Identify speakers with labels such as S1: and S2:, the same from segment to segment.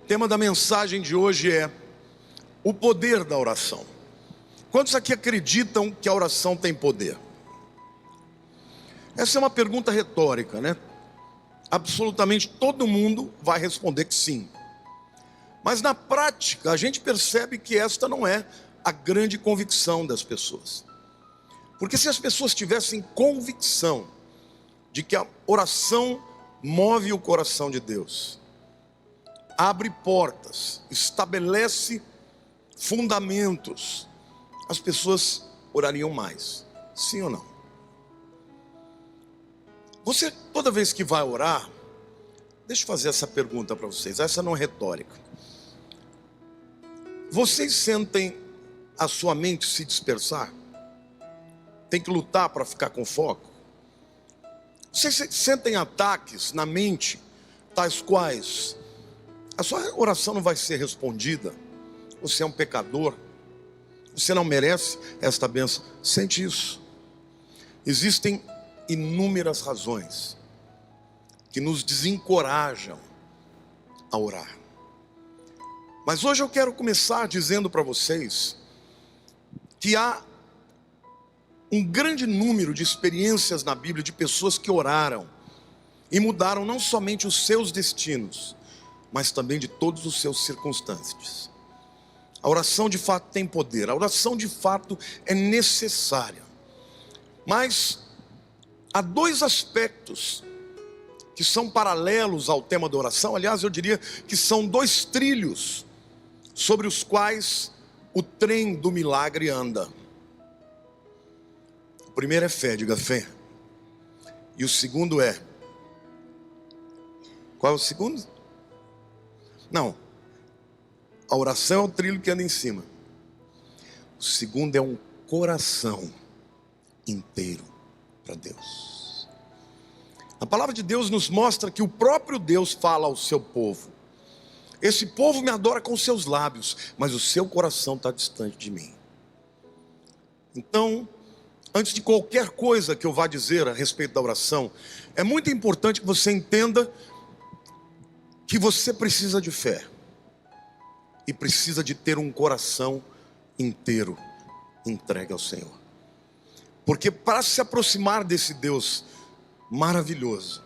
S1: tema da mensagem de hoje é o poder da oração. Quantos aqui acreditam que a oração tem poder? Essa é uma pergunta retórica, né? Absolutamente todo mundo vai responder que sim. Mas na prática, a gente percebe que esta não é a grande convicção das pessoas. Porque se as pessoas tivessem convicção de que a oração move o coração de Deus, abre portas, estabelece fundamentos, as pessoas orariam mais. Sim ou não? Você, toda vez que vai orar, deixa eu fazer essa pergunta para vocês, essa não é retórica. Vocês sentem a sua mente se dispersar? Tem que lutar para ficar com foco? Vocês sentem ataques na mente, tais quais a sua oração não vai ser respondida, você é um pecador, você não merece esta bênção? Sente isso. Existem inúmeras razões que nos desencorajam a orar. Mas hoje eu quero começar dizendo para vocês que há um grande número de experiências na Bíblia de pessoas que oraram e mudaram não somente os seus destinos, mas também de todos os seus circunstâncias. A oração de fato tem poder, a oração de fato é necessária. Mas há dois aspectos que são paralelos ao tema da oração. Aliás, eu diria que são dois trilhos sobre os quais o trem do milagre anda. O primeiro é fé, diga fé. E o segundo é... Qual é o segundo? Não. A oração é o trilho que anda em cima. O segundo é um coração inteiro para Deus. A palavra de Deus nos mostra que o próprio Deus fala ao seu povo: esse povo me adora com seus lábios, mas o seu coração está distante de mim. Então, antes de qualquer coisa que eu vá dizer a respeito da oração, é muito importante que você entenda que você precisa de fé e precisa de ter um coração inteiro entregue ao Senhor. Porque para se aproximar desse Deus maravilhoso,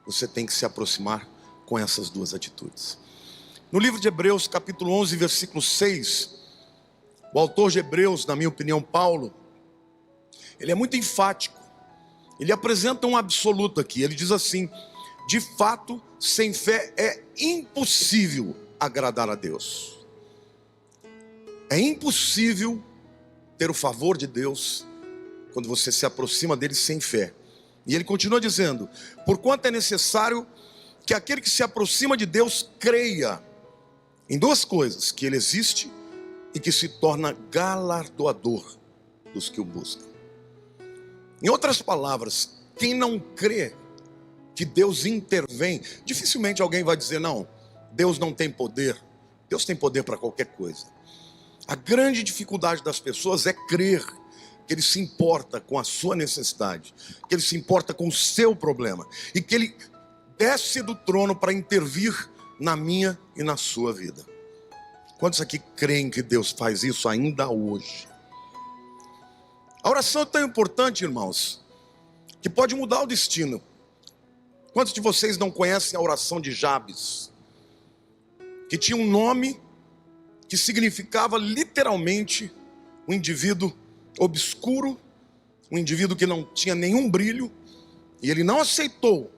S1: você tem que se aproximar com essas duas atitudes. No livro de Hebreus, capítulo 11, versículo 6, o autor de Hebreus, na minha opinião, Paulo, ele é muito enfático. Ele apresenta um absoluto aqui. Ele diz assim: de fato, sem fé é impossível agradar a Deus. É impossível ter o favor de Deus quando você se aproxima dele sem fé. E ele continua dizendo: porquanto é necessário que aquele que se aproxima de Deus creia em duas coisas: que ele existe e que se torna galardoador dos que o buscam. Em outras palavras, quem não crê que Deus intervém, dificilmente alguém vai dizer: não, Deus não tem poder. Deus tem poder para qualquer coisa. A grande dificuldade das pessoas é crer que Ele se importa com a sua necessidade, que Ele se importa com o seu problema, e que Ele desce do trono para intervir na minha e na sua vida. Quantos aqui creem que Deus faz isso ainda hoje? A oração é tão importante, irmãos, que pode mudar o destino. Quantos de vocês não conhecem a oração de Jabes? Que tinha um nome que significava literalmente um indivíduo obscuro, um indivíduo que não tinha nenhum brilho, e ele não aceitou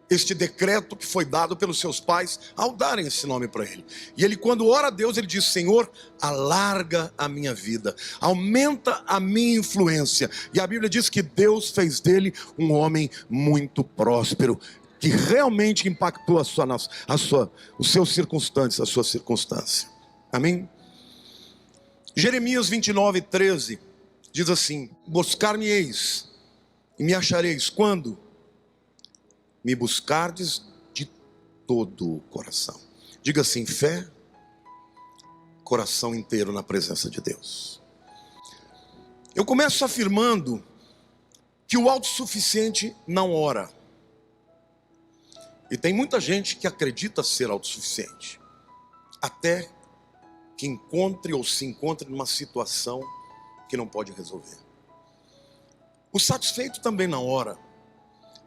S1: este decreto que foi dado pelos seus pais ao darem esse nome para ele. E ele, quando ora a Deus, ele diz: Senhor, alarga a minha vida, aumenta a minha influência. E a Bíblia diz que Deus fez dele um homem muito próspero, que realmente impactou os seus circunstantes, a sua circunstância. Amém? Jeremias 29, 13 diz assim: buscar-me-eis e me achareis quando me buscardes de todo o coração. Diga assim: fé, coração inteiro na presença de Deus. Eu começo afirmando que o autossuficiente não ora. E tem muita gente que acredita ser autossuficiente, até que encontre ou se encontre numa situação que não pode resolver. O satisfeito também não ora.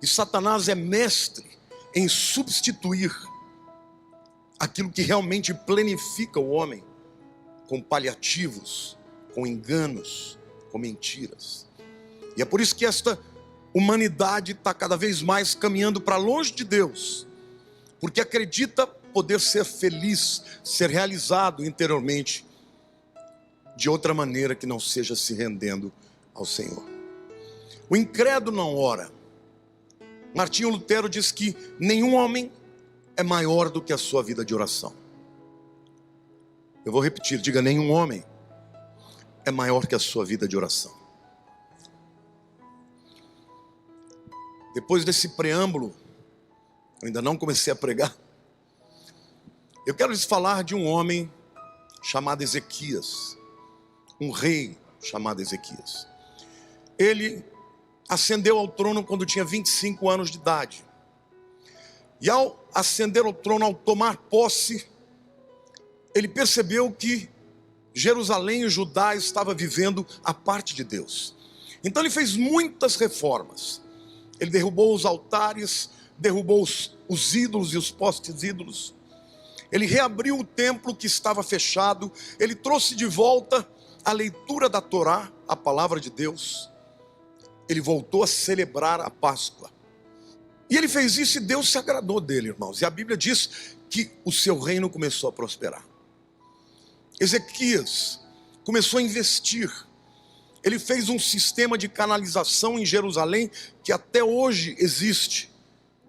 S1: E Satanás é mestre em substituir aquilo que realmente planifica o homem com paliativos, com enganos, com mentiras. E é por isso que esta humanidade está cada vez mais caminhando para longe de Deus, porque acredita poder ser feliz, ser realizado interiormente de outra maneira que não seja se rendendo ao Senhor. O incrédulo não ora. Martinho Lutero diz que nenhum homem é maior do que a sua vida de oração. Eu vou repetir, diga: nenhum homem é maior que a sua vida de oração. Depois desse preâmbulo, eu ainda não comecei a pregar, eu quero lhes falar de um homem chamado Ezequias, um rei chamado Ezequias. Ele ascendeu ao trono quando tinha 25 anos de idade. E ao ascender ao trono, ao tomar posse, ele percebeu que Jerusalém e Judá estava vivendo a parte de Deus. Então ele fez muitas reformas. Ele derrubou os altares, derrubou os ídolos e os postes ídolos. Ele reabriu o templo que estava fechado. Ele trouxe de volta a leitura da Torá, a palavra de Deus. Ele voltou a celebrar a Páscoa. E ele fez isso e Deus se agradou dele, irmãos. E a Bíblia diz que o seu reino começou a prosperar. Ezequias começou a investir. Ele fez um sistema de canalização em Jerusalém que até hoje existe,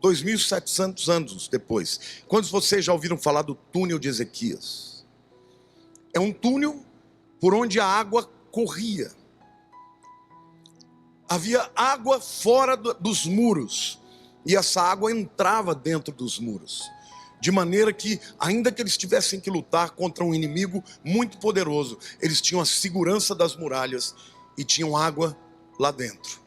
S1: 2.700 anos depois. Quantos de vocês já ouviram falar do túnel de Ezequias? É um túnel por onde a água corria. Havia água fora dos muros, e essa água entrava dentro dos muros, de maneira que, ainda que eles tivessem que lutar contra um inimigo muito poderoso, eles tinham a segurança das muralhas e tinham água lá dentro.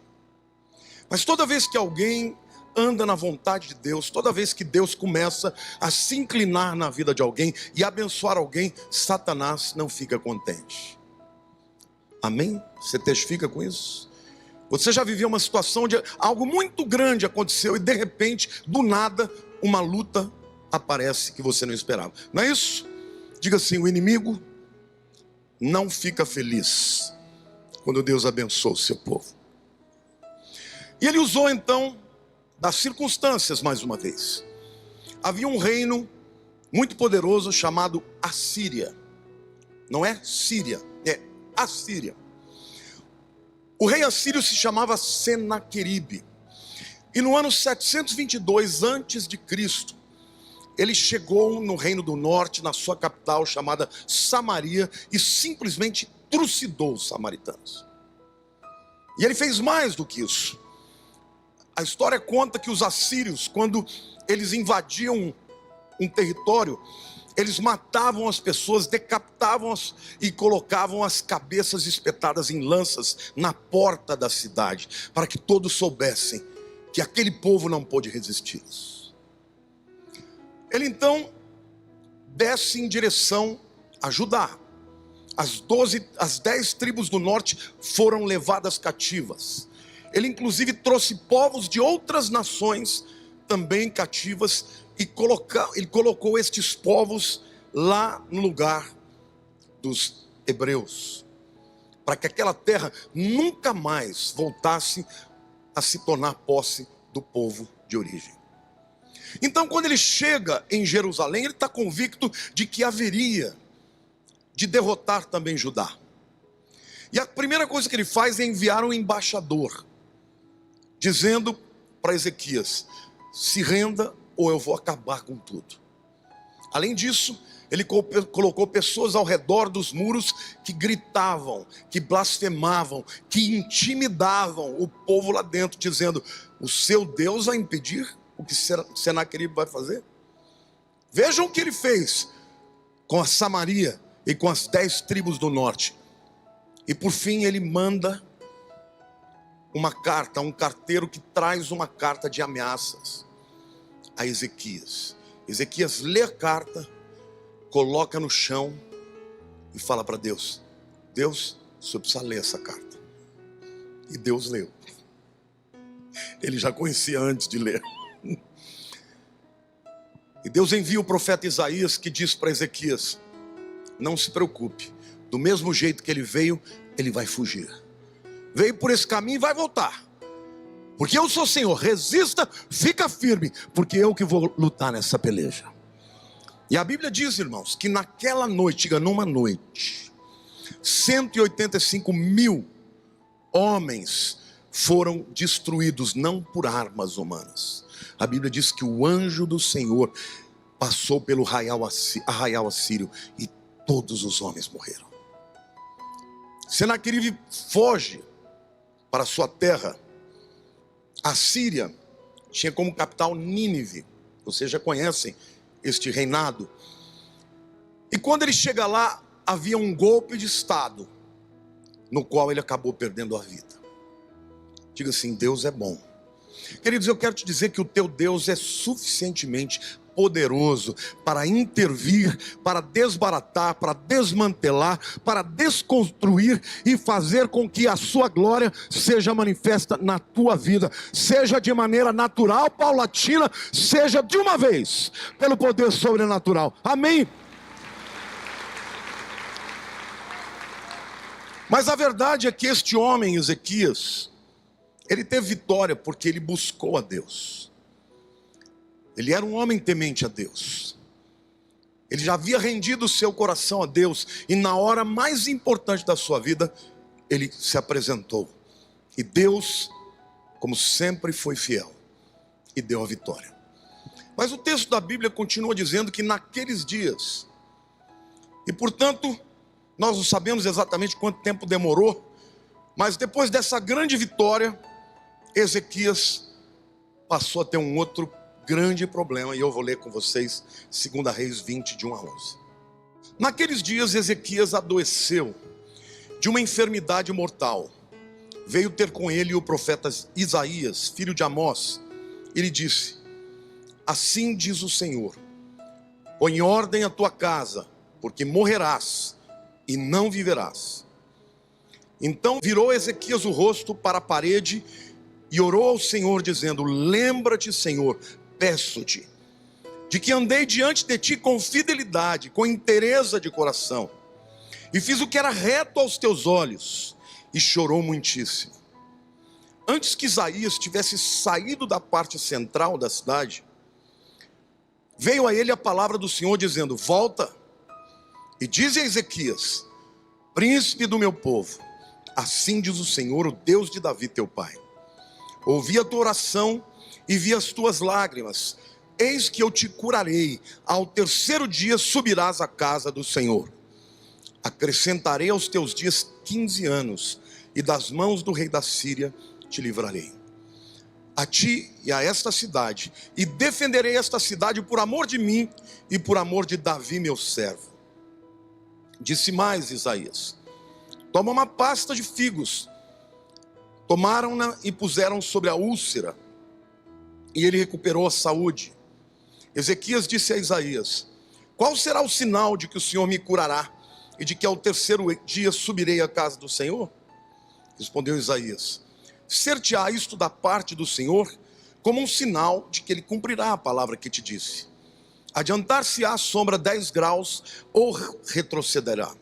S1: Mas toda vez que alguém anda na vontade de Deus, toda vez que Deus começa a se inclinar na vida de alguém e abençoar alguém, Satanás não fica contente. Amém? Você testifica com isso? Você já viveu uma situação onde algo muito grande aconteceu e de repente, do nada, uma luta aparece que você não esperava. Não é isso? Diga assim: o inimigo não fica feliz quando Deus abençoa o seu povo. E ele usou então das circunstâncias mais uma vez. Havia um reino muito poderoso chamado Assíria. Não é Síria, é Assíria. O rei assírio se chamava Senaqueribe. E no ano 722 a.C., ele chegou no reino do norte, na sua capital chamada Samaria, e simplesmente trucidou os samaritanos. E ele fez mais do que isso. A história conta que os assírios, quando eles invadiam um território, eles matavam as pessoas, decapitavam-as e colocavam as cabeças espetadas em lanças na porta da cidade, para que todos soubessem que aquele povo não pôde resistir. Ele então desce em direção a Judá. As 10 tribos do norte foram levadas cativas. Ele inclusive trouxe povos de outras nações também cativas, e ele colocou estes povos lá no lugar dos hebreus, para que aquela terra nunca mais voltasse a se tornar posse do povo de origem. Então, quando ele chega em Jerusalém, ele está convicto de que haveria de derrotar também Judá. E a primeira coisa que ele faz é enviar um embaixador, dizendo para Ezequias: se renda ou eu vou acabar com tudo. Além disso, ele colocou pessoas ao redor dos muros que gritavam, que blasfemavam, que intimidavam o povo lá dentro, dizendo: o seu Deus vai impedir o que Senaqueribe vai fazer? Vejam o que ele fez com a Samaria e com as 10 tribos do norte. E por fim ele manda uma carta, um carteiro que traz uma carta de ameaças. a Ezequias. Ezequias lê a carta, coloca no chão e fala para Deus: Deus, o senhor precisa ler essa carta. E Deus leu. Ele já conhecia antes de ler. E Deus envia o profeta Isaías, que diz para Ezequias: não se preocupe, do mesmo jeito que ele veio, ele vai fugir. Veio por esse caminho e vai voltar. Porque eu sou o Senhor, resista, fica firme, porque eu que vou lutar nessa peleja. E a Bíblia diz, irmãos, que naquela noite, numa noite, 185 mil homens foram destruídos, não por armas humanas. A Bíblia diz que o anjo do Senhor passou pelo arraial assírio e todos os homens morreram. Senaqueribe foge para sua terra. A Síria tinha como capital Nínive. Vocês já conhecem este reinado. E quando ele chega lá, havia um golpe de estado, no qual ele acabou perdendo a vida. Diga assim: Deus é bom. Queridos, eu quero te dizer que o teu Deus é suficientemente poderoso para intervir, para desbaratar, para desmantelar, para desconstruir e fazer com que a sua glória seja manifesta na tua vida, seja de maneira natural, paulatina, seja de uma vez, pelo poder sobrenatural. Amém? Mas a verdade é que este homem, Ezequias, ele teve vitória porque ele buscou a Deus. Ele era um homem temente a Deus. Ele já havia rendido o seu coração a Deus. E na hora mais importante da sua vida, ele se apresentou. E Deus, como sempre, foi fiel e deu a vitória. Mas o texto da Bíblia continua dizendo que naqueles dias, e portanto, nós não sabemos exatamente quanto tempo demorou, mas depois dessa grande vitória, Ezequias passou a ter um outro grande problema, e eu vou ler com vocês 2 Reis 20, de 1 a 11. Naqueles dias Ezequias adoeceu de uma enfermidade mortal. Veio ter com ele o profeta Isaías, filho de Amós, e lhe disse: assim diz o Senhor, põe em ordem a tua casa, porque morrerás e não viverás. Então virou Ezequias o rosto para a parede e orou ao Senhor, dizendo: lembra-te, Senhor, peço-te, de que andei diante de ti com fidelidade, com inteireza de coração, e fiz o que era reto aos teus olhos. E chorou muitíssimo. Antes que Isaías tivesse saído da parte central da cidade, veio a ele a palavra do Senhor, dizendo: volta e diz a Ezequias, príncipe do meu povo, assim diz o Senhor, o Deus de Davi teu pai: ouvi a tua oração e vi as tuas lágrimas. Eis que eu te curarei. Ao terceiro dia subirás à casa do Senhor. Acrescentarei aos teus dias 15 anos, e das mãos do rei da Síria te livrarei. A ti e a esta cidade, e defenderei esta cidade por amor de mim e por amor de Davi meu servo. Disse mais Isaías: toma uma pasta de figos. Tomaram-na e puseram sobre a úlcera, e ele recuperou a saúde. Ezequias disse a Isaías: qual será o sinal de que o Senhor me curará, e de que ao terceiro dia subirei à casa do Senhor? Respondeu Isaías: ser-te-á isto da parte do Senhor, como um sinal de que ele cumprirá a palavra que te disse. Adiantar-se-á a sombra 10 graus, ou retrocederá.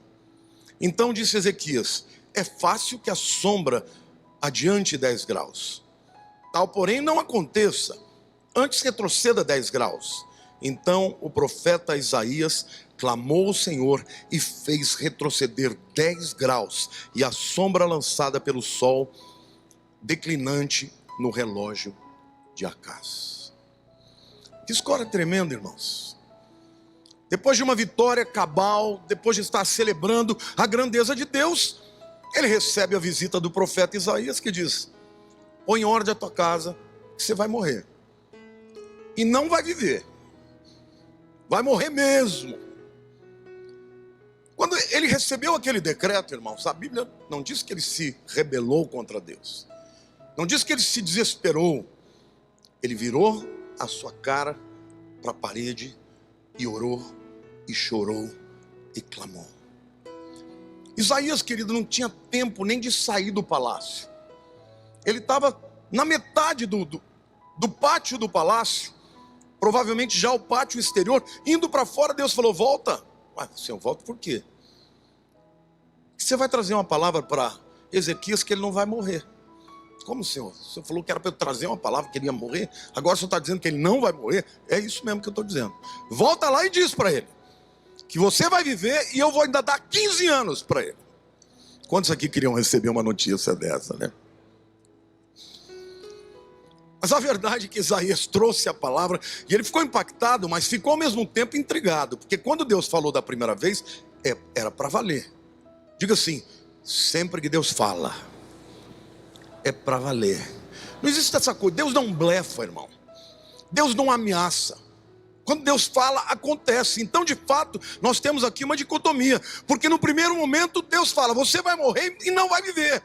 S1: Então disse Ezequias: é fácil que a sombra adiante 10 graus. Tal, porém, não aconteça, antes retroceda 10 graus. Então o profeta Isaías clamou ao Senhor e fez retroceder 10 graus, e a sombra lançada pelo sol declinante no relógio de Acaz. Que história tremenda, irmãos. Depois de uma vitória cabal, depois de estar celebrando a grandeza de Deus, ele recebe a visita do profeta Isaías, que diz: põe em ordem a tua casa, que você vai morrer. E não vai viver. Vai morrer mesmo. Quando ele recebeu aquele decreto, irmãos, a Bíblia não diz que ele se rebelou contra Deus. Não diz que ele se desesperou. Ele virou a sua cara para a parede e orou e chorou e clamou. Isaías, querido, não tinha tempo nem de sair do palácio. Ele estava na metade do pátio do palácio, provavelmente já o pátio exterior, indo para fora. Deus falou: volta. Mas Senhor, volta por quê? Você vai trazer uma palavra para Ezequias que ele não vai morrer. Como, Senhor? O Senhor falou que era para eu trazer uma palavra que ele ia morrer. Agora o Senhor está dizendo que ele não vai morrer. É isso mesmo que eu estou dizendo. Volta lá e diz para ele que você vai viver e eu vou ainda dar 15 anos para ele. Quantos aqui queriam receber uma notícia dessa, né? Mas a verdade é que Isaías trouxe a palavra e ele ficou impactado, mas ficou ao mesmo tempo intrigado. Porque quando Deus falou da primeira vez, era para valer. Diga assim: sempre que Deus fala, é para valer. Não existe essa coisa. Deus não blefa, irmão. Deus não ameaça. Quando Deus fala, acontece. Então, de fato, nós temos aqui uma dicotomia. Porque no primeiro momento, Deus fala: você vai morrer e não vai viver.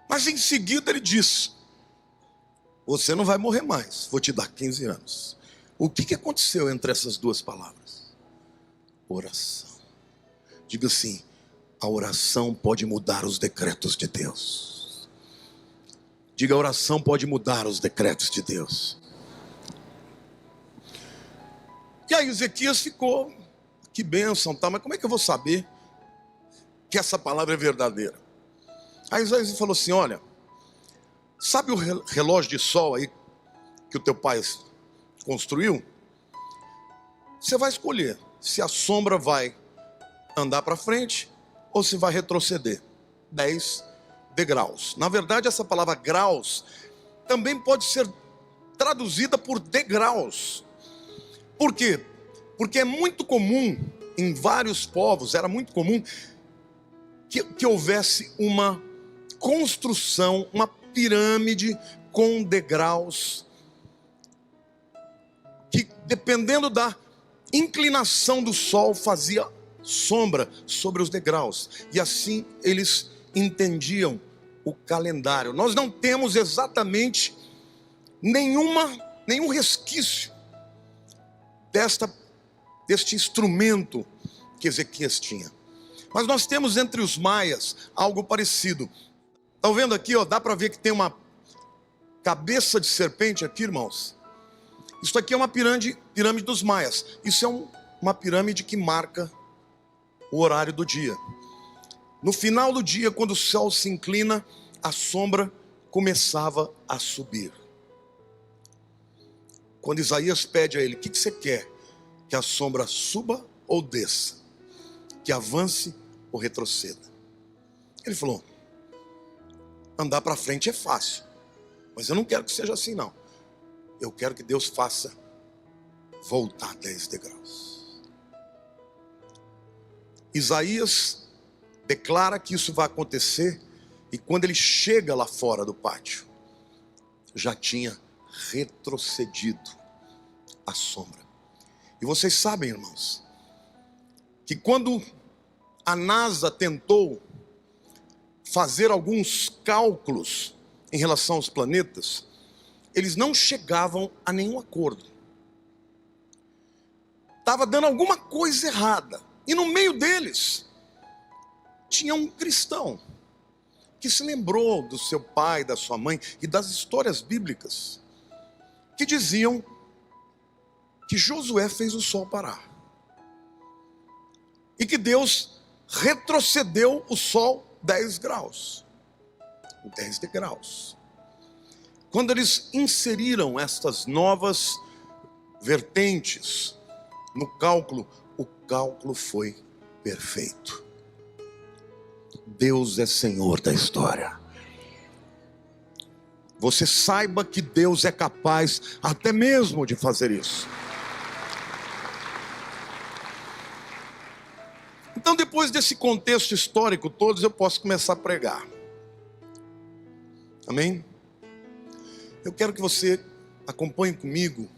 S1: Mas em seguida ele diz: você não vai morrer mais, vou te dar 15 anos. O que aconteceu entre essas duas palavras? Oração. Diga assim: a oração pode mudar os decretos de Deus. Diga: a oração pode mudar os decretos de Deus. E aí Ezequias ficou: que bênção, tá? Mas como é que eu vou saber que essa palavra é verdadeira? Aí Isaías falou assim: olha, sabe o relógio de sol aí que o teu pai construiu? Você vai escolher se a sombra vai andar para frente ou se vai retroceder. 10 degraus. Na verdade, essa palavra graus também pode ser traduzida por degraus. Por quê? Porque é muito comum, em vários povos, era muito comum que houvesse uma construção, uma pirâmide com degraus, que dependendo da inclinação do sol fazia sombra sobre os degraus, e assim eles entendiam o calendário. Nós não temos exatamente nenhum resquício deste instrumento que Ezequias tinha, mas nós temos entre os maias algo parecido. Estão vendo aqui, ó, dá para ver que tem uma cabeça de serpente aqui, irmãos. Isso aqui é uma pirâmide dos maias. Isso é uma pirâmide que marca o horário do dia. No final do dia, quando o sol se inclina, a sombra começava a subir. Quando Isaías pede a ele: o que você quer? Que a sombra suba ou desça? Que avance ou retroceda? Ele falou: andar para frente é fácil, mas eu não quero que seja assim, não. Eu quero que Deus faça voltar 10 degraus. Isaías declara que isso vai acontecer, e quando ele chega lá fora do pátio, já tinha retrocedido a sombra. E vocês sabem, irmãos, que quando a NASA tentou fazer alguns cálculos em relação aos planetas, eles não chegavam a nenhum acordo. Estava dando alguma coisa errada. E no meio deles tinha um cristão que se lembrou do seu pai, da sua mãe e das histórias bíblicas que diziam que Josué fez o sol parar e que Deus retrocedeu o sol 10 graus. 10 degraus. Quando eles inseriram estas novas vertentes no cálculo, o cálculo foi perfeito. Deus é Senhor da história. Você saiba que Deus é capaz até mesmo de fazer isso. Então, depois desse contexto histórico todo, eu posso começar a pregar. Amém? Eu quero que você acompanhe comigo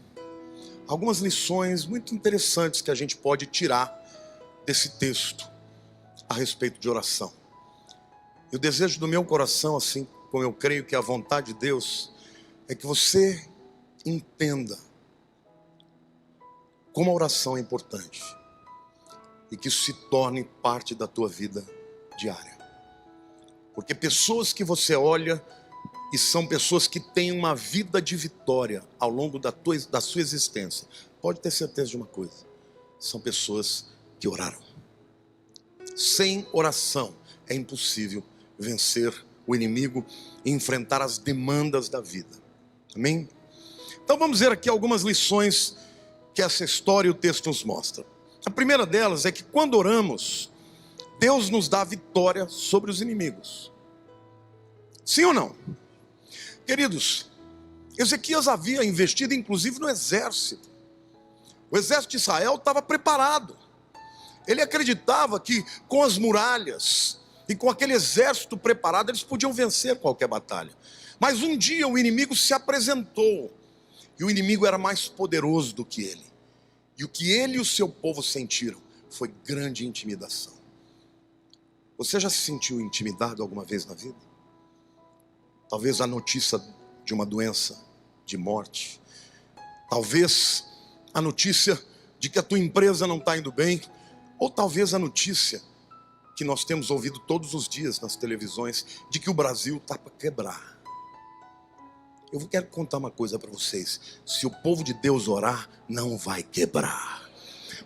S1: algumas lições muito interessantes que a gente pode tirar desse texto a respeito de oração. E o desejo do meu coração, assim como eu creio que é a vontade de Deus, é que você entenda como a oração é importante e que isso se torne parte da tua vida diária. Porque pessoas que você olha e são pessoas que têm uma vida de vitória ao longo da sua existência, pode ter certeza de uma coisa: são pessoas que oraram. Sem oração é impossível vencer o inimigo e enfrentar as demandas da vida. Amém? Então vamos ver aqui algumas lições que essa história e o texto nos mostra. A primeira delas é que quando oramos, Deus nos dá vitória sobre os inimigos. Sim ou não? Queridos, Ezequias havia investido inclusive no exército. O exército de Israel estava preparado. Ele acreditava que com as muralhas e com aquele exército preparado eles podiam vencer qualquer batalha. Mas um dia o inimigo se apresentou e o inimigo era mais poderoso do que ele. E o que ele e o seu povo sentiram foi grande intimidação. Você já se sentiu intimidado alguma vez na vida? Talvez a notícia de uma doença, de morte. Talvez a notícia de que a tua empresa não está indo bem. Ou talvez a notícia que nós temos ouvido todos os dias nas televisões, de que o Brasil está para quebrar. Eu quero contar uma coisa para vocês: se o povo de Deus orar, não vai quebrar.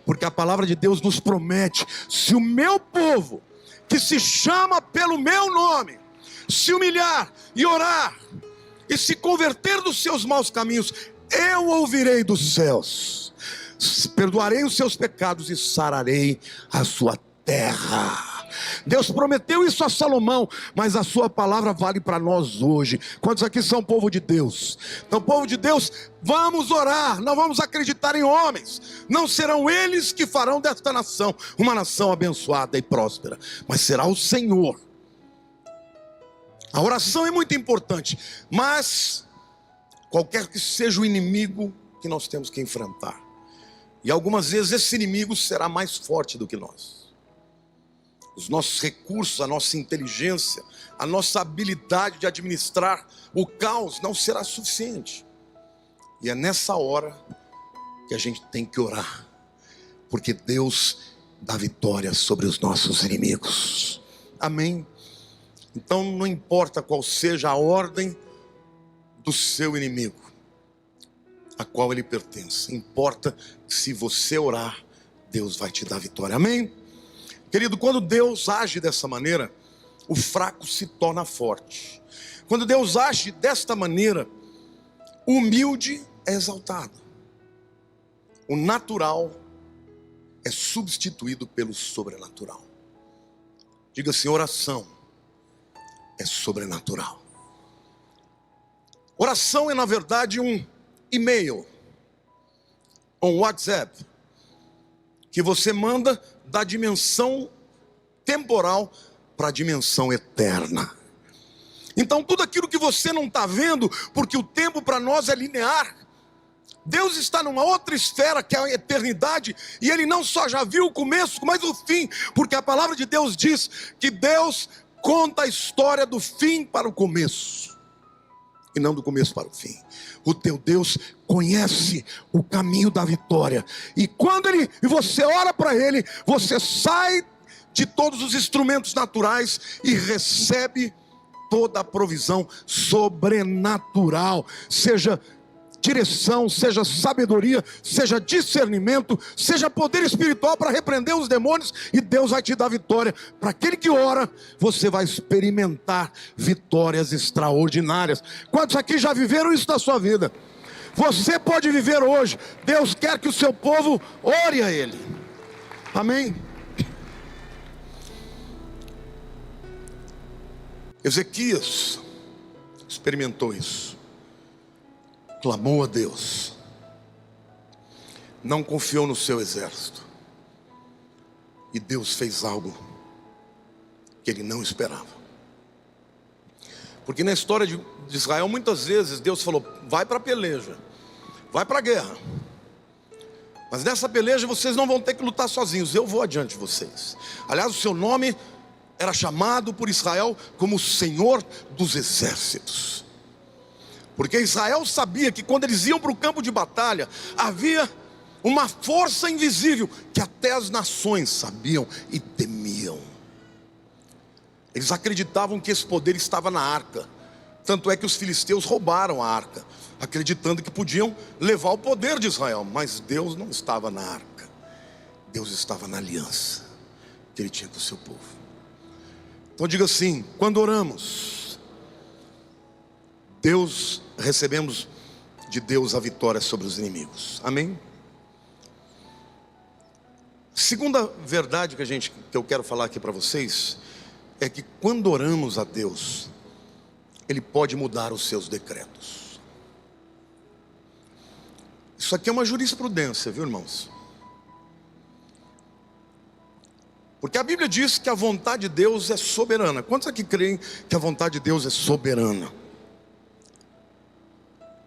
S1: Porque a palavra de Deus nos promete: se o meu povo, que se chama pelo meu nome, se humilhar e orar, e se converter dos seus maus caminhos, eu ouvirei dos céus, perdoarei os seus pecados e sararei a sua terra. Deus prometeu isso a Salomão, mas a sua palavra vale para nós hoje. Quantos aqui são povo de Deus? Então, povo de Deus, vamos orar, não vamos acreditar em homens. Não serão eles que farão desta nação uma nação abençoada e próspera, mas será o Senhor. A oração é muito importante, mas qualquer que seja o inimigo que nós temos que enfrentar, e algumas vezes esse inimigo será mais forte do que nós. Os nossos recursos, a nossa inteligência, a nossa habilidade de administrar o caos não será suficiente. E é nessa hora que a gente tem que orar, porque Deus dá vitória sobre os nossos inimigos. Amém? Então não importa qual seja a ordem do seu inimigo, a qual ele pertence, importa que se você orar, Deus vai te dar vitória. Amém? Querido, quando Deus age dessa maneira, o fraco se torna forte. Quando Deus age desta maneira, o humilde é exaltado. O natural é substituído pelo sobrenatural. Diga assim: oração é sobrenatural. Oração é, na verdade, um e-mail, um WhatsApp, que você manda da dimensão temporal para a dimensão eterna. Então tudo aquilo que você não está vendo, porque o tempo para nós é linear, Deus está numa outra esfera que é a eternidade, e Ele não só já viu o começo, mas o fim, porque a palavra de Deus diz que Deus conta a história do fim para o começo, e não do começo para o fim. O teu Deus conhece o caminho da vitória, e quando você ora para Ele, você sai de todos os instrumentos naturais e recebe toda a provisão sobrenatural, seja direção, seja sabedoria, seja discernimento, seja poder espiritual para repreender os demônios, e Deus vai te dar vitória. Para aquele que ora, você vai experimentar vitórias extraordinárias. Quantos aqui já viveram isso na sua vida? Você pode viver hoje. Deus quer que o seu povo ore a Ele. Amém? Ezequias experimentou isso. Clamou a Deus, não confiou no seu exército, e Deus fez algo que ele não esperava. Porque na história de Israel, muitas vezes Deus falou: vai para a peleja, vai para a guerra, mas nessa peleja vocês não vão ter que lutar sozinhos, eu vou adiante de vocês. Aliás, o seu nome era chamado por Israel como o Senhor dos Exércitos, porque Israel sabia que quando eles iam para o campo de batalha, havia uma força invisível que até as nações sabiam e temiam. Eles acreditavam que esse poder estava na arca. Tanto é que os filisteus roubaram a arca, acreditando que podiam levar o poder de Israel. Mas Deus não estava na arca. Deus estava na aliança que Ele tinha com o seu povo. Então diga assim: quando oramos, recebemos de Deus a vitória sobre os inimigos. Amém? Segunda verdade que eu quero falar aqui para vocês é que quando oramos a Deus, Ele pode mudar os seus decretos. Isso aqui é uma jurisprudência, viu, irmãos? Porque a Bíblia diz que a vontade de Deus é soberana. Quantos aqui creem que a vontade de Deus é soberana?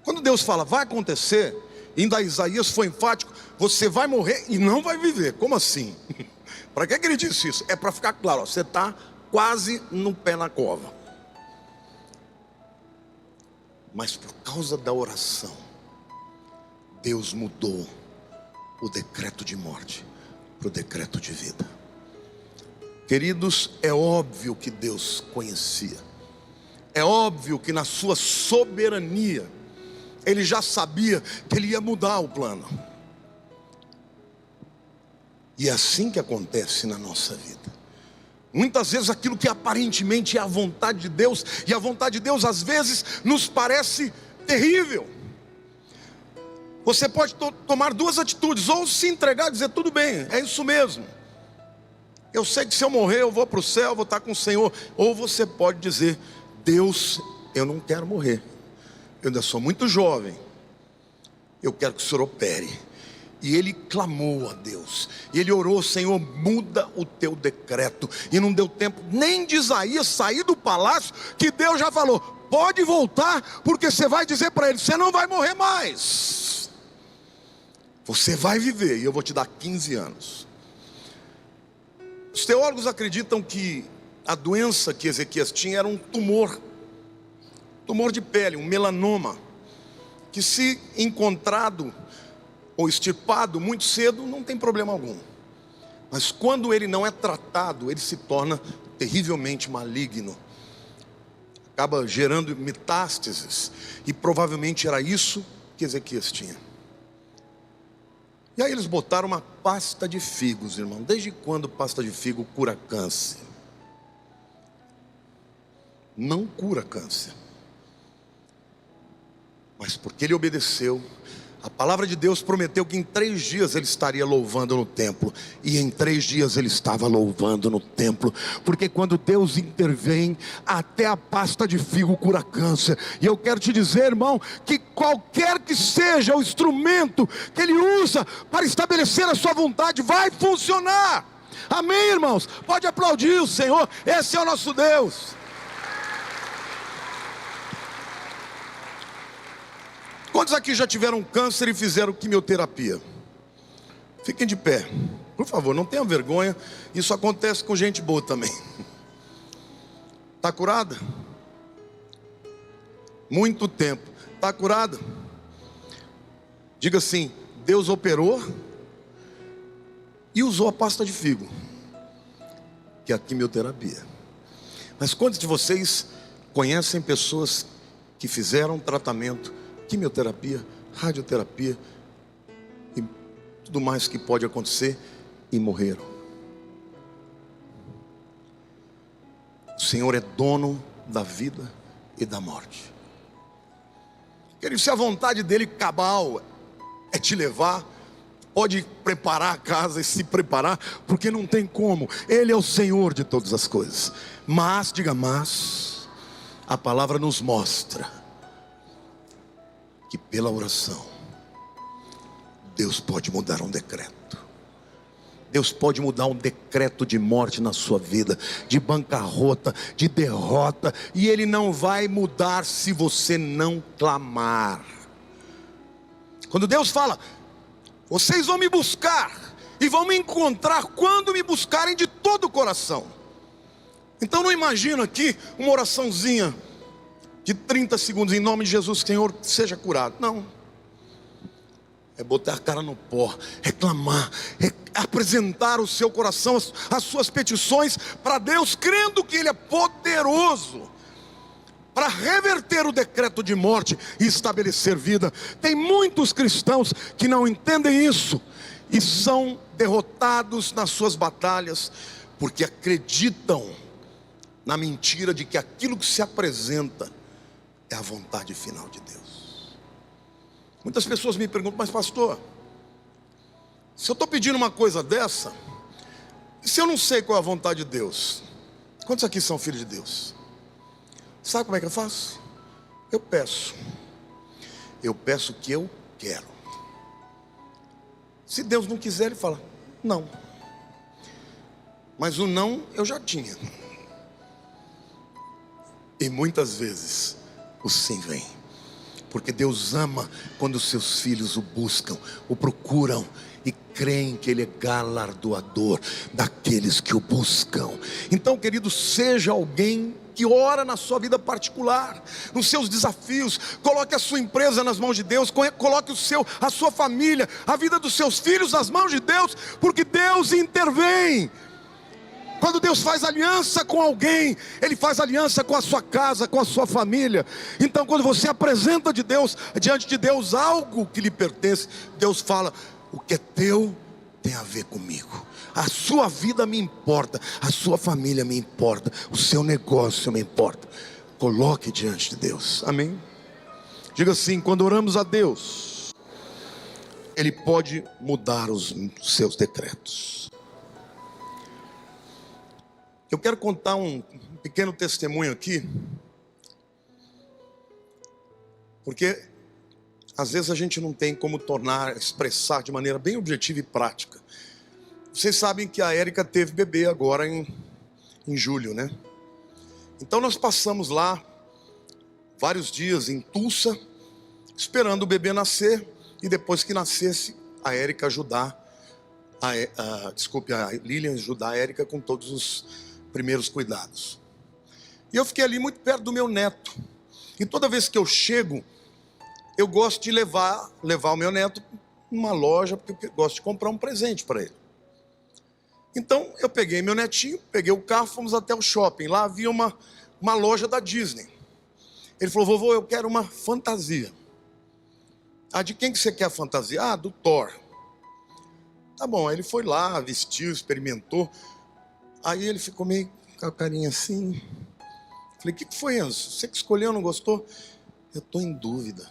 S1: Quando Deus fala, vai acontecer, ainda Isaías foi enfático, você vai morrer e não vai viver. Como assim? Para que Ele disse isso? É para ficar claro, ó, você está quase no pé na cova. Mas por causa da oração, Deus mudou o decreto de morte para o decreto de vida. Queridos, é óbvio que Deus conhecia. É óbvio que na sua soberania Ele já sabia que Ele ia mudar o plano. E é assim que acontece na nossa vida. Muitas vezes aquilo que aparentemente é a vontade de Deus, e a vontade de Deus às vezes nos parece terrível. Você pode tomar duas atitudes: ou se entregar e dizer, tudo bem, é isso mesmo, eu sei que se eu morrer eu vou para o céu, vou estar com o Senhor. Ou você pode dizer, Deus, eu não quero morrer, eu ainda sou muito jovem, eu quero que o Senhor opere. E ele clamou a Deus, e ele orou, Senhor, muda o teu decreto. E não deu tempo nem de Isaías sair do palácio, que Deus já falou, pode voltar, porque você vai dizer para ele, você não vai morrer mais, você vai viver, e eu vou te dar 15 anos. Os teólogos acreditam que a doença que Ezequias tinha era um tumor de pele, um melanoma, que se encontrado ou extirpado muito cedo, não tem problema algum. Mas quando ele não é tratado, ele se torna terrivelmente maligno, acaba gerando metástases, e provavelmente era isso que Ezequias tinha. E aí eles botaram uma pasta de figos, irmão. Desde quando pasta de figo cura câncer? Não cura câncer. Mas porque ele obedeceu, a palavra de Deus prometeu que em 3 dias ele estaria louvando no templo. E em 3 dias ele estava louvando no templo. Porque quando Deus intervém, até a pasta de figo cura câncer. E eu quero te dizer, irmão, que qualquer que seja o instrumento que Ele usa para estabelecer a sua vontade, vai funcionar. Amém, irmãos? Pode aplaudir o Senhor, esse é o nosso Deus. Quantos aqui já tiveram câncer e fizeram quimioterapia? Fiquem de pé, por favor, não tenham vergonha. Isso acontece com gente boa também. Está curada? Muito tempo. Está curada? Diga assim, Deus operou e usou a pasta de figo, que é a quimioterapia. Mas quantos de vocês conhecem pessoas que fizeram tratamento, quimioterapia, radioterapia e tudo mais que pode acontecer, e morreram? O Senhor é dono da vida e da morte. Querido, se a vontade dele cabal é te levar, pode preparar a casa e se preparar, porque não tem como. Ele é o Senhor de todas as coisas. Mas, diga mas, a palavra nos mostra que pela oração Deus pode mudar um decreto. Deus pode mudar um decreto de morte na sua vida, de bancarrota, de derrota. E Ele não vai mudar se você não clamar. Quando Deus fala, vocês vão me buscar e vão me encontrar quando me buscarem de todo o coração. Então não imagina aqui uma oraçãozinha de 30 segundos, em nome de Jesus, Senhor, seja curado. Não. é botar a cara no pó, reclamar, apresentar o seu coração, as suas petições para Deus, crendo que Ele é poderoso para reverter o decreto de morte e estabelecer vida. Tem muitos cristãos que não entendem isso e são derrotados nas suas batalhas, porque acreditam na mentira de que aquilo que se apresenta é a vontade final de Deus. Muitas pessoas me perguntam: mas pastor, se eu estou pedindo uma coisa dessa, e se eu não sei qual é a vontade de Deus? Quantos aqui são filhos de Deus? Sabe como é que eu faço? Eu peço o que eu quero. Se Deus não quiser, Ele fala não. Mas o não eu já tinha. E muitas vezes o sim vem, porque Deus ama quando os seus filhos o buscam, o procuram e creem que Ele é galardoador daqueles que o buscam. Então, querido, seja alguém que ora na sua vida particular, nos seus desafios. Coloque a sua empresa nas mãos de Deus, coloque a sua família, a vida dos seus filhos nas mãos de Deus, porque Deus intervém. Quando Deus faz aliança com alguém, Ele faz aliança com a sua casa, com a sua família. Então, quando você apresenta diante de Deus algo que lhe pertence, Deus fala: o que é teu tem a ver comigo. A sua vida me importa, a sua família me importa, o seu negócio me importa. Coloque diante de Deus, amém? Diga assim: quando oramos a Deus, Ele pode mudar os seus decretos. Eu quero contar um pequeno testemunho aqui, porque às vezes a gente não tem como expressar de maneira bem objetiva e prática. Vocês sabem que a Érica teve bebê agora em julho, né? Então nós passamos lá vários dias em Tulsa, esperando o bebê nascer, e depois que nascesse, a Érica ajudar, a Lilian ajudar a Érica com todos os primeiros cuidados. E eu fiquei ali muito perto do meu neto, e toda vez que eu chego, eu gosto de levar o meu neto numa loja, porque eu gosto de comprar um presente para ele. Então eu peguei meu netinho, peguei o carro, fomos até o shopping. Lá havia uma loja da Disney. Ele falou: vovô, eu quero uma fantasia. Ah, de quem que você quer a fantasia? Ah, do Thor. Tá bom, aí ele foi lá, vestiu, experimentou. Aí ele ficou meio com a carinha assim. Falei: o que foi, Enzo? Você que escolheu, não gostou? Eu estou em dúvida.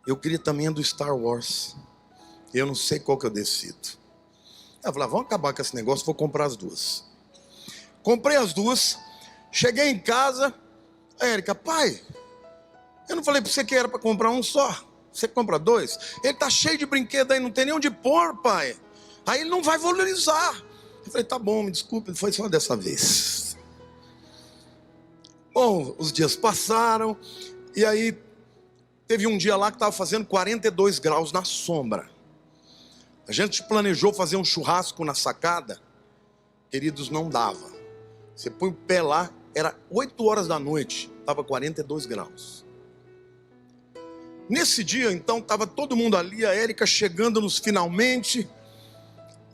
S1: Eu queria também a do Star Wars. Eu não sei qual que eu decido. Eu falei: vamos acabar com esse negócio, vou comprar as duas. Comprei as duas, cheguei em casa, a Érica: pai, eu não falei para você que era para comprar um só? Você compra dois? Ele tá cheio de brinquedo aí, não tem nem onde pôr, pai. Aí ele não vai valorizar. Eu falei: tá bom, me desculpe, foi só dessa vez. Bom, os dias passaram, e aí teve um dia lá que estava fazendo 42 graus na sombra. A gente planejou fazer um churrasco na sacada. Queridos, não dava. Você põe o pé lá, era 8 horas da noite, estava 42 graus. Nesse dia, então, estava todo mundo ali, a Érica chegando nos finalmente.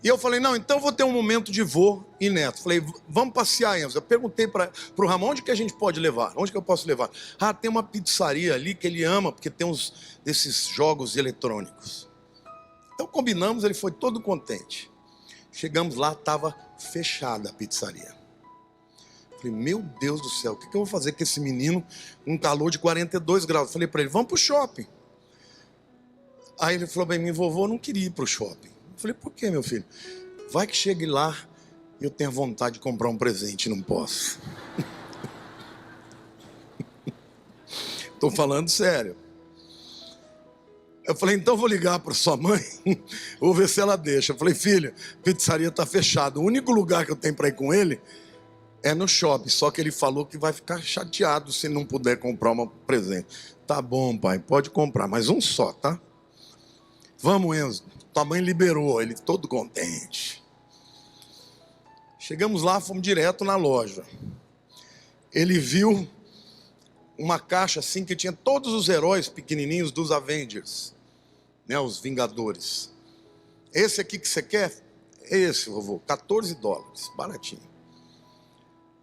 S1: E eu falei: não, então eu vou ter um momento de vô e neto. Falei: vamos passear, Enzo. Eu perguntei para o Ramon: onde que a gente pode levar? Onde que eu posso levar? Ah, tem uma pizzaria ali que ele ama, porque tem uns desses jogos eletrônicos. Então combinamos, ele foi todo contente. Chegamos lá, estava fechada a pizzaria. Falei: meu Deus do céu, o que eu vou fazer com esse menino com um calor de 42 graus? Falei para ele: vamos para o shopping. Aí ele falou para mim: vovô, eu não queria ir para o shopping. Eu falei: por que, meu filho? Vai que chegue lá e eu tenho vontade de comprar um presente e não posso. Estou falando sério. Eu falei: então vou ligar para sua mãe, vou ver se ela deixa. Eu falei: filha, a pizzaria está fechada. O único lugar que eu tenho para ir com ele é no shopping. Só que ele falou que vai ficar chateado se não puder comprar um presente. Tá bom, pai, pode comprar, mas um só, tá? Vamos, Enzo. Tua mãe liberou, ele todo contente. Chegamos lá, fomos direto na loja. Ele viu uma caixa assim que tinha todos os heróis pequenininhos dos Avengers. né? Os Vingadores. Esse aqui que você quer? Esse, vovô, $14, baratinho.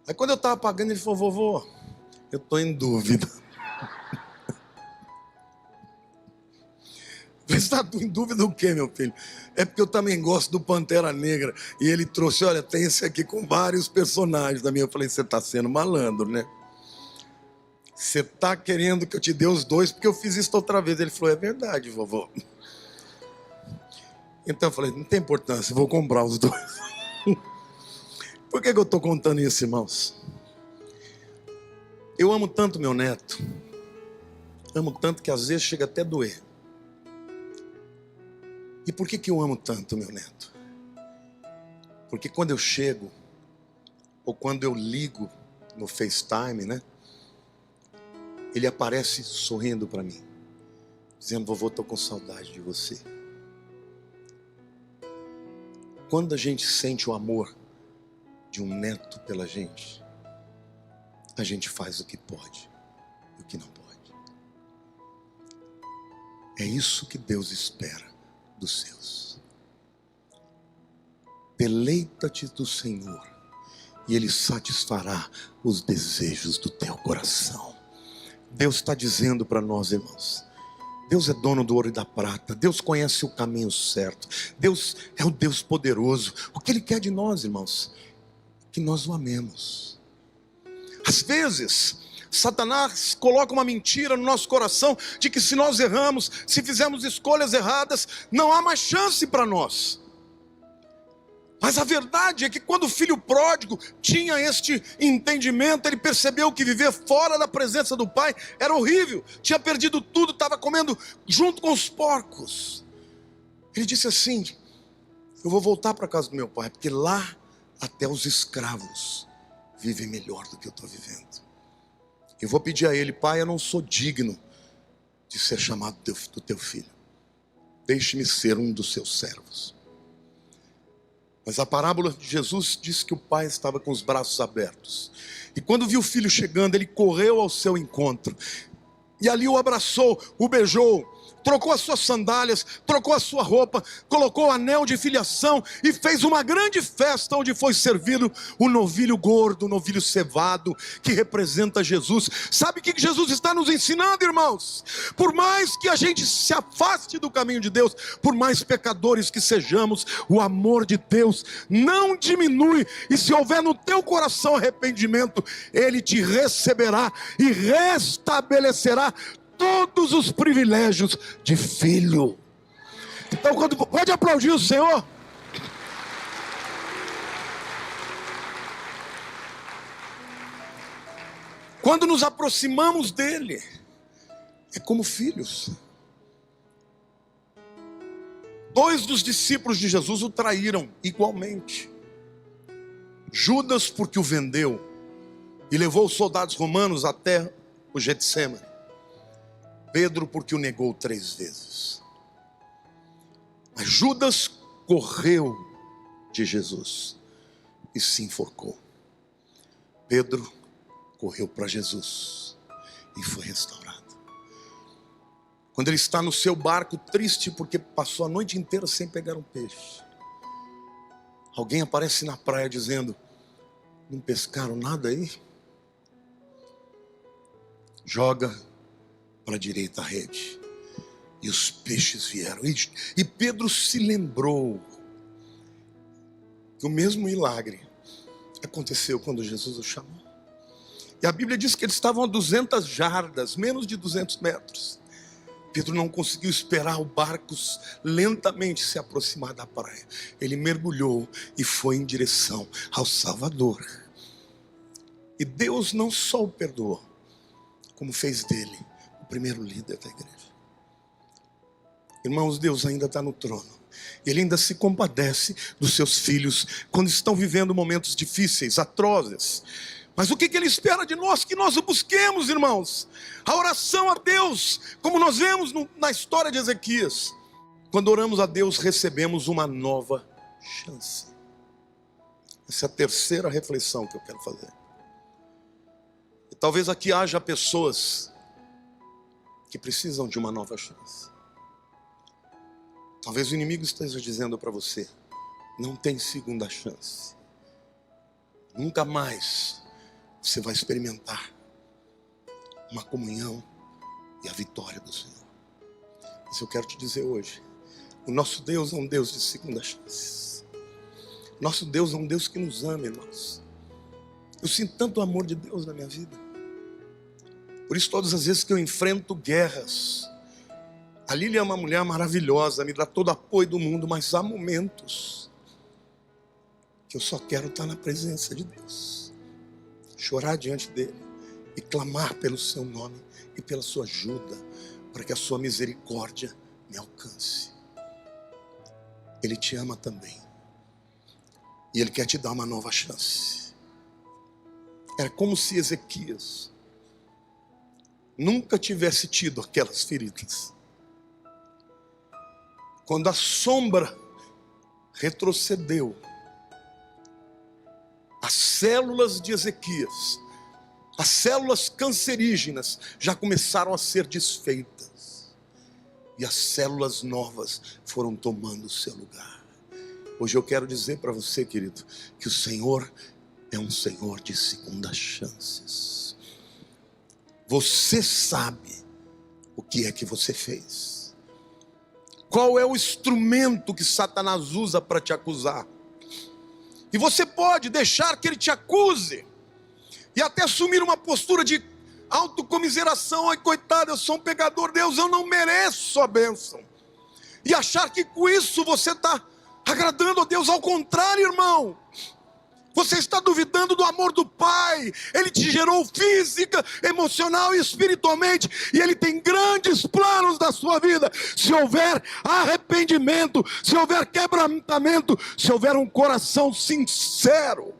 S1: Aí quando eu estava pagando, ele falou: vovô, eu estou em dúvida. Você está em dúvida do quê, meu filho? É porque eu também gosto do Pantera Negra. E ele trouxe: olha, tem esse aqui com vários personagens da minha. Eu falei: você está sendo malandro, né? Você está querendo que eu te dê os dois porque eu fiz isso outra vez. Ele falou: é verdade, vovô. Então eu falei: não tem importância, vou comprar os dois. Por que eu estou contando isso, irmãos? Eu amo tanto meu neto. Amo tanto que às vezes chega até a doer. E por que eu amo tanto meu neto? Porque quando eu chego, ou quando eu ligo no FaceTime, né? Ele aparece sorrindo para mim, dizendo: vovô, estou com saudade de você. Quando a gente sente o amor de um neto pela gente, a gente faz o que pode e o que não pode. É isso que Deus espera dos seus. Deleita-te do Senhor e Ele satisfará os desejos do teu coração. Deus está dizendo para nós, irmãos, Deus é dono do ouro e da prata. Deus conhece o caminho certo. Deus é o Deus poderoso. O que Ele quer de nós, irmãos? Que nós o amemos. Às vezes, Satanás coloca uma mentira no nosso coração de que se nós erramos, se fizermos escolhas erradas, não há mais chance para nós. Mas a verdade é que quando o filho pródigo tinha este entendimento, ele percebeu que viver fora da presença do pai era horrível. Tinha perdido tudo, estava comendo junto com os porcos. Ele disse assim: eu vou voltar para a casa do meu pai, porque lá até os escravos vivem melhor do que eu estou vivendo. Eu vou pedir a ele: pai, eu não sou digno de ser chamado do teu filho. Deixe-me ser um dos seus servos. Mas a parábola de Jesus diz que o pai estava com os braços abertos. E quando viu o filho chegando, ele correu ao seu encontro. E ali o abraçou, o beijou, trocou as suas sandálias, trocou a sua roupa, colocou o anel de filiação e fez uma grande festa onde foi servido o novilho gordo, o novilho cevado, que representa Jesus. Sabe o que Jesus está nos ensinando, irmãos? Por mais que a gente se afaste do caminho de Deus, por mais pecadores que sejamos, o amor de Deus não diminui. E se houver no teu coração arrependimento, Ele te receberá e restabelecerá todos os privilégios de filho. Então, pode aplaudir o Senhor. Quando nos aproximamos dele, é como filhos. 2 dos discípulos de Jesus o traíram igualmente. Judas, porque o vendeu e levou os soldados romanos até o Getsêmani. Pedro, porque o negou 3 vezes. Mas Judas correu de Jesus e se enforcou. Pedro correu para Jesus e foi restaurado. Quando ele está no seu barco triste porque passou a noite inteira sem pegar um peixe, alguém aparece na praia dizendo: não pescaram nada aí? Joga para a direita a rede. E os peixes vieram. E Pedro se lembrou que o mesmo milagre aconteceu quando Jesus o chamou. E a Bíblia diz que eles estavam a 200 jardas, menos de 200 metros. Pedro não conseguiu esperar o barco lentamente se aproximar da praia. Ele mergulhou e foi em direção ao Salvador. E Deus não só o perdoou, como fez dele o primeiro líder da igreja. Irmãos, Deus ainda está no trono. Ele ainda se compadece dos seus filhos quando estão vivendo momentos difíceis, atrozes. Mas o que Ele espera de nós? Que nós o busquemos, irmãos. A oração a Deus, como nós vemos na história de Ezequias. Quando oramos a Deus, recebemos uma nova chance. Essa é a terceira reflexão que eu quero fazer. E talvez aqui haja pessoas que precisam de uma nova chance. Talvez o inimigo esteja dizendo para você: não tem segunda chance. Nunca mais você vai experimentar uma comunhão e a vitória do Senhor. Mas eu quero te dizer hoje, o nosso Deus é um Deus de segunda chance. Nosso Deus é um Deus que nos ama, irmãos. Eu sinto tanto o amor de Deus na minha vida. Por isso, todas as vezes que eu enfrento guerras, a Lília é uma mulher maravilhosa, me dá todo o apoio do mundo, mas há momentos que eu só quero estar na presença de Deus, chorar diante dele e clamar pelo seu nome e pela sua ajuda, para que a sua misericórdia me alcance. Ele te ama também, e ele quer te dar uma nova chance. Era como se Ezequias nunca tivesse tido aquelas feridas. Quando a sombra retrocedeu, as células de Ezequias, as células cancerígenas já começaram a ser desfeitas, e as células novas foram tomando o seu lugar. Hoje eu quero dizer para você, querido, que o Senhor é um Senhor de segundas chances. Você sabe o que é que você fez. Qual é o instrumento que Satanás usa para te acusar? E você pode deixar que ele te acuse e até assumir uma postura de autocomiseração. Ai, coitado, eu sou um pecador, Deus, eu não mereço a bênção. E achar que com isso você está agradando a Deus. Ao contrário, irmão, você está duvidando do amor do Pai. Ele te gerou física, emocional e espiritualmente, e Ele tem grandes planos na sua vida. Se houver arrependimento, se houver quebrantamento, se houver um coração sincero,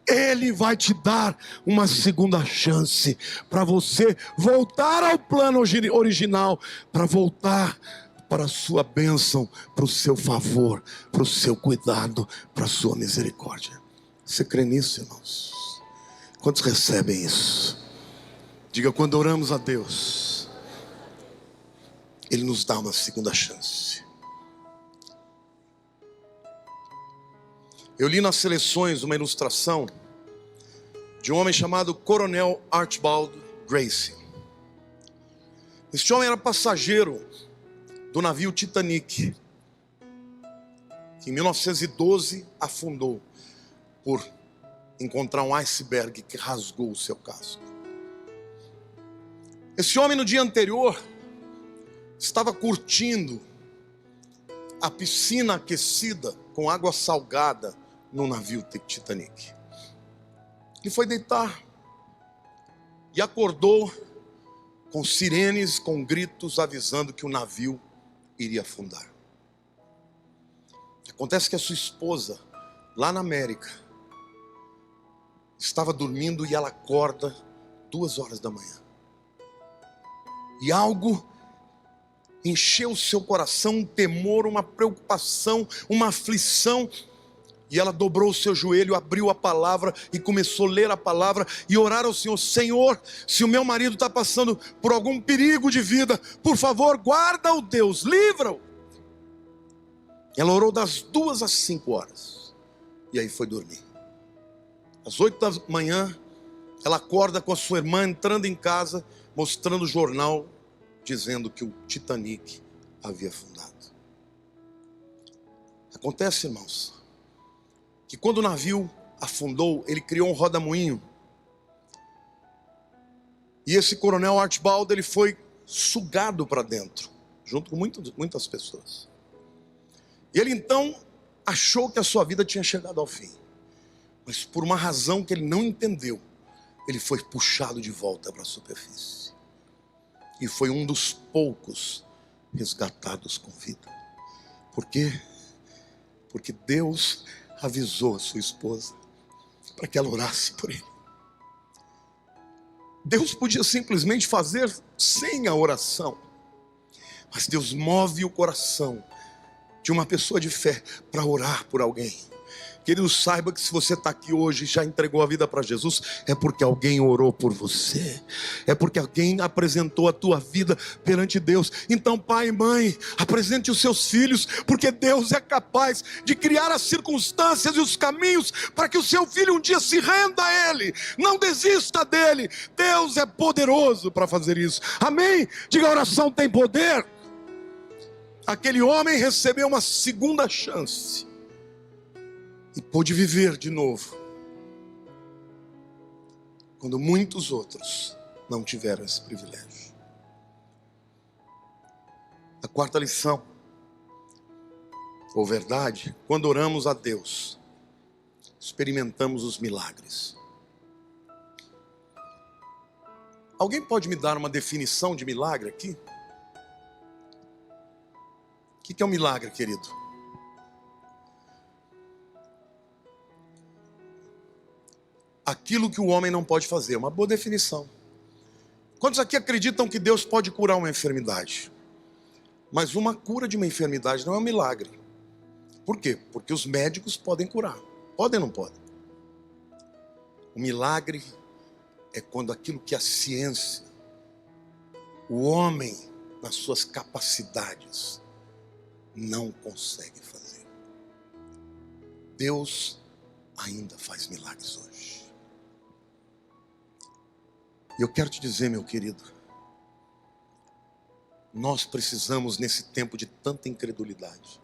S1: Ele vai te dar uma segunda chance para você voltar ao plano original, para voltar para a sua bênção, para o seu favor, para o seu cuidado, para a sua misericórdia. Você crê nisso, irmãos? Quantos recebem isso? Diga: quando oramos a Deus, Ele nos dá uma segunda chance. Eu li nas seleções uma ilustração de um homem chamado Coronel Archibald Gracie. Este homem era passageiro do navio Titanic, que em 1912 afundou por encontrar um iceberg que rasgou o seu casco. Esse homem, no dia anterior, estava curtindo a piscina aquecida com água salgada no navio Titanic. Ele foi deitar e acordou com sirenes, com gritos avisando que o navio iria afundar. Acontece que a sua esposa, lá na América, estava dormindo e ela acorda 2h da manhã. E algo encheu o seu coração, um temor, uma preocupação, uma aflição. E ela dobrou o seu joelho, abriu a palavra e começou a ler a palavra e orar ao Senhor. Senhor, se o meu marido está passando por algum perigo de vida, por favor, guarda-o, Deus, livra-o. Ela orou das 2 às 5 horas. E aí foi dormir. Às 8 da manhã, ela acorda com a sua irmã entrando em casa, mostrando o jornal, dizendo que o Titanic havia afundado. Acontece, irmãos, que quando o navio afundou, ele criou um rodamuinho. E esse coronel Archibald, ele foi sugado para dentro, junto com muitas pessoas. E ele então achou que a sua vida tinha chegado ao fim. Mas por uma razão que ele não entendeu, ele foi puxado de volta para a superfície. E foi um dos poucos resgatados com vida. Por quê? Porque Deus avisou a sua esposa para que ela orasse por ele. Deus podia simplesmente fazer sem a oração, mas Deus move o coração de uma pessoa de fé para orar por alguém, Querido, saiba que se você está aqui hoje e já entregou a vida para Jesus, é porque alguém orou por você, é porque alguém apresentou a tua vida perante Deus. Então, pai e mãe, apresente os seus filhos, porque Deus é capaz de criar as circunstâncias e os caminhos para que o seu filho um dia se renda a Ele. Não desista dele, Deus é poderoso para fazer isso. Amém? Diga: a oração tem poder. Aquele homem recebeu uma segunda chance e pôde viver de novo, quando muitos outros não tiveram esse privilégio. A quarta lição, ou verdade: quando oramos a Deus, experimentamos os milagres. Alguém pode me dar uma definição de milagre aqui? O que é um milagre, querido? Aquilo que o homem não pode fazer. Uma boa definição. Quantos aqui acreditam que Deus pode curar uma enfermidade? Mas uma cura de uma enfermidade não é um milagre. Por quê? Porque os médicos podem curar. Podem ou não podem? O milagre é quando aquilo que a ciência, o homem, nas suas capacidades, não consegue fazer. Deus ainda faz milagres hoje. E eu quero te dizer, meu querido, nós precisamos, nesse tempo de tanta incredulidade,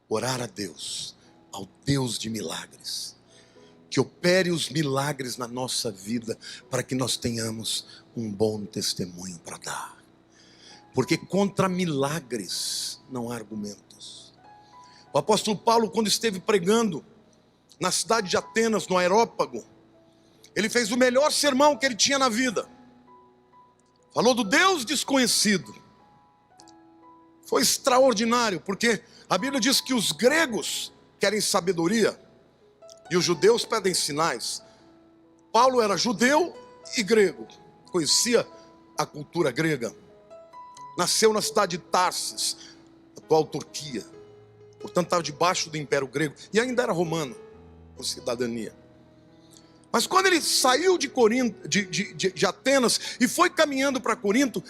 S1: orar a Deus, ao Deus de milagres, que opere os milagres na nossa vida, para que nós tenhamos um bom testemunho para dar. Porque contra milagres não há argumentos. O apóstolo Paulo, quando esteve pregando na cidade de Atenas, no Areópago, ele fez o melhor sermão que ele tinha na vida. Falou do Deus desconhecido. Foi extraordinário, porque a Bíblia diz que os gregos querem sabedoria e os judeus pedem sinais. Paulo era judeu e grego, conhecia a cultura grega. Nasceu na cidade de Tarsis, atual Turquia. Portanto, estava debaixo do Império Grego e ainda era romano, com cidadania. Mas quando ele saiu de Atenas e foi caminhando para Corinto,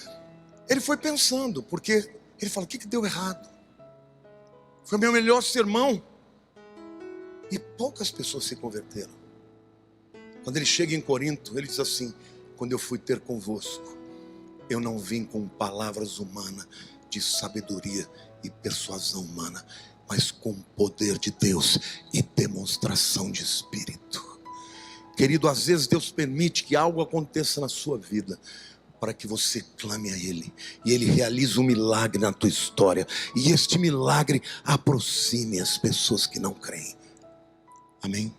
S1: ele foi pensando, porque ele falou: o que deu errado? Foi meu melhor sermão. E poucas pessoas se converteram. Quando ele chega em Corinto, ele diz assim: quando eu fui ter convosco, eu não vim com palavras humanas, de sabedoria e persuasão humana, mas com poder de Deus e demonstração de Espírito. Querido, às vezes Deus permite que algo aconteça na sua vida, para que você clame a Ele, e Ele realiza um milagre na tua história, e este milagre aproxime as pessoas que não creem. Amém?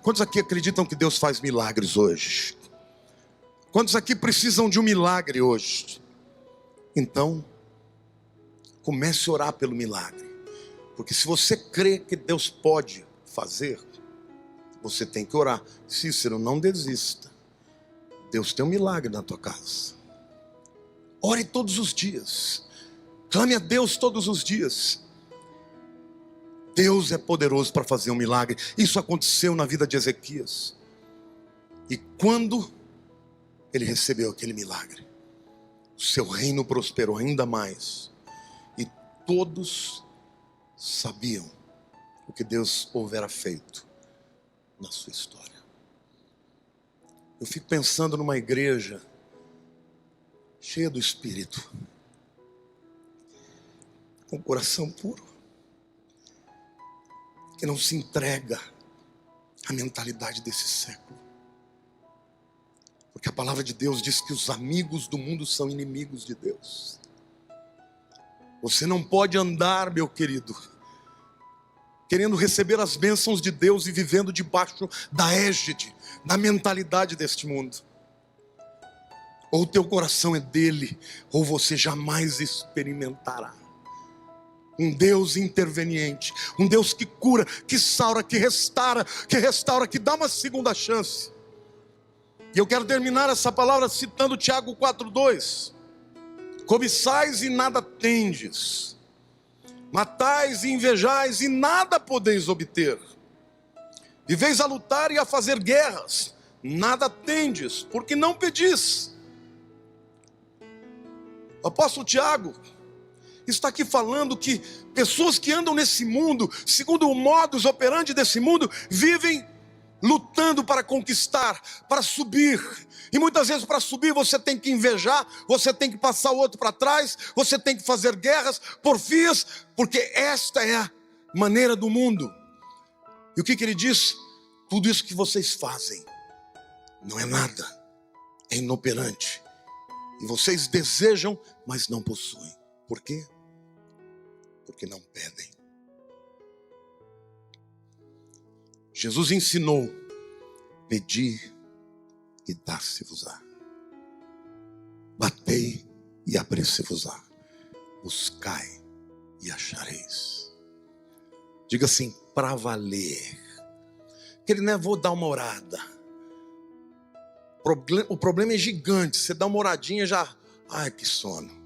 S1: Quantos aqui acreditam que Deus faz milagres hoje? Quantos aqui precisam de um milagre hoje? Então, comece a orar pelo milagre, porque se você crê que Deus pode fazer, você tem que orar. Cícero, não desista. Deus tem um milagre na tua casa. Ore todos os dias. Clame a Deus todos os dias. Deus é poderoso para fazer um milagre. Isso aconteceu na vida de Ezequias. E quando ele recebeu aquele milagre, o seu reino prosperou ainda mais. E todos sabiam o que Deus houvera feito na sua história. Eu fico pensando numa igreja cheia do Espírito, com o coração puro, que não se entrega à mentalidade desse século. Porque a palavra de Deus diz que os amigos do mundo são inimigos de Deus. Você não pode andar, meu querido, querendo receber as bênçãos de Deus e vivendo debaixo da égide, da mentalidade deste mundo. Ou o teu coração é dele, ou você jamais experimentará um Deus interveniente, um Deus que cura, que saura, que restaura, que dá uma segunda chance. E eu quero terminar essa palavra citando Tiago 4:2. Cobiçais e nada tendes, Matais e invejais e nada podeis obter. Viveis a lutar e a fazer guerras, nada tendes, porque não pedis. O apóstolo Tiago está aqui falando que pessoas que andam nesse mundo, segundo o modus operandi desse mundo, vivem lutando para conquistar, para subir. E muitas vezes para subir você tem que invejar, você tem que passar o outro para trás, você tem que fazer guerras, porfias, porque esta é a maneira do mundo. E o que ele diz? Tudo isso que vocês fazem não é nada, é inoperante. E vocês desejam, mas não possuem. Por quê? Porque não pedem. Jesus ensinou: pedi e dá-se-vos-á. Batei e abrir-se-vos-á. Buscai e achareis. Diga assim, para valer. Que ele não é vou dar uma orada. O problema é gigante. Você dá uma oradinha já, ai que sono.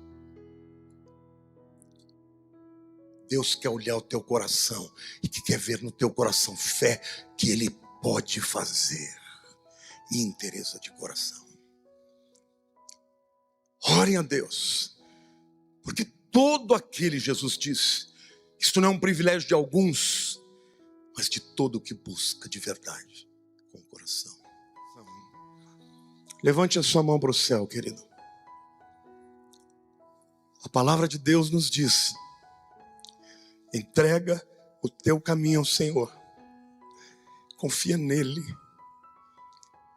S1: Deus quer olhar o teu coração e que quer ver no teu coração fé que Ele pode fazer. E interesse de coração. Orem a Deus, porque todo aquele, Jesus disse, isto não é um privilégio de alguns, mas de todo que busca de verdade, com o coração. Levante a sua mão para o céu, querido. A palavra de Deus nos diz: entrega o teu caminho ao Senhor, confia nele,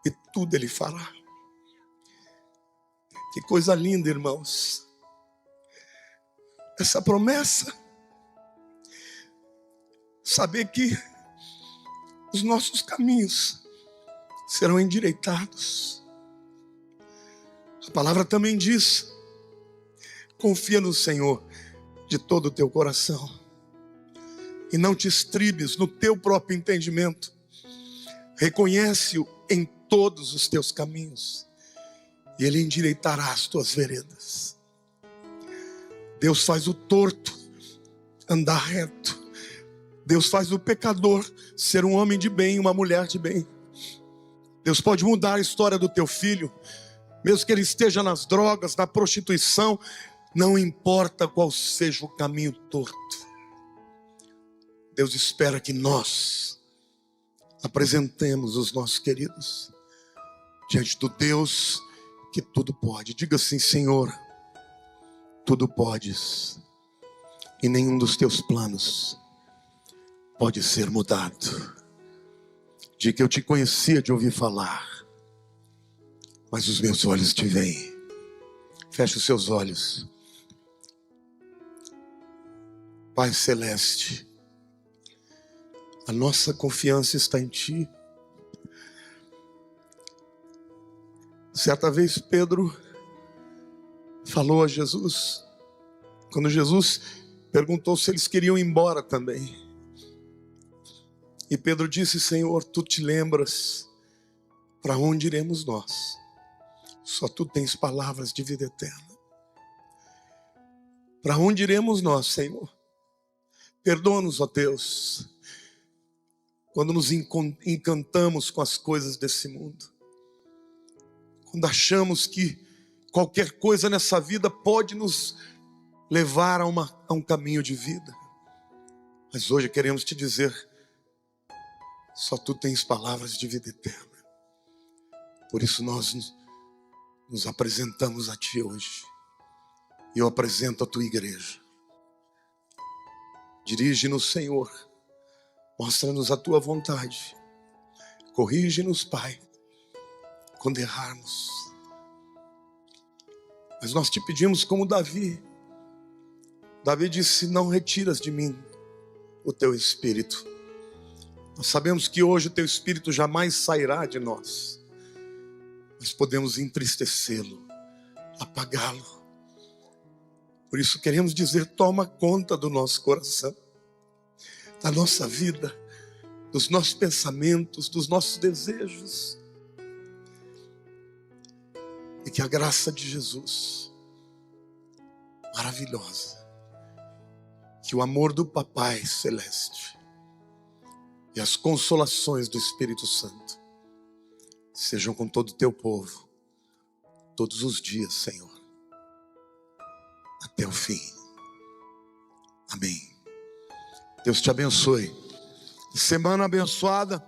S1: e tudo Ele fará. Que coisa linda, irmãos. Essa promessa. Saber que os nossos caminhos serão endireitados. A palavra também diz: confia no Senhor de todo o teu coração. E não te estribes no teu próprio entendimento. Reconhece-o em todos os teus caminhos, e Ele endireitará as tuas veredas. Deus faz o torto andar reto. Deus faz o pecador ser um homem de bem, uma mulher de bem. Deus pode mudar a história do teu filho, mesmo que ele esteja nas drogas, na prostituição. Não importa qual seja o caminho torto. Deus espera que nós apresentemos os nossos queridos diante do Deus que tudo pode. Diga assim: Senhor, tudo podes, e nenhum dos teus planos pode ser mudado. Diga que eu te conhecia de ouvir falar, mas os meus olhos te veem. Feche os seus olhos. Pai Celeste, a nossa confiança está em Ti. Certa vez Pedro falou a Jesus, quando Jesus perguntou se eles queriam ir embora também. E Pedro disse: Senhor, Tu te lembras para onde iremos nós? Só Tu tens palavras de vida eterna. Para onde iremos nós, Senhor? Perdoa-nos, ó Deus, quando nos encantamos com as coisas desse mundo. Quando achamos que qualquer coisa nessa vida pode nos levar a um caminho de vida. Mas hoje queremos te dizer: só Tu tens palavras de vida eterna. Por isso nós nos apresentamos a Ti hoje. E eu apresento a Tua igreja. Dirige-nos, Senhor. Mostra-nos a Tua vontade. Corrige-nos, Pai, quando errarmos. Mas nós te pedimos como Davi. Davi disse: não retiras de mim o Teu Espírito. Nós sabemos que hoje o Teu Espírito jamais sairá de nós. Mas podemos entristecê-lo, apagá-lo. Por isso queremos dizer: toma conta do nosso coração, da nossa vida, dos nossos pensamentos, dos nossos desejos. E que a graça de Jesus, maravilhosa, que o amor do Papai Celeste e as consolações do Espírito Santo sejam com todo o teu povo, todos os dias, Senhor, até o fim. Amém. Deus te abençoe. Semana abençoada.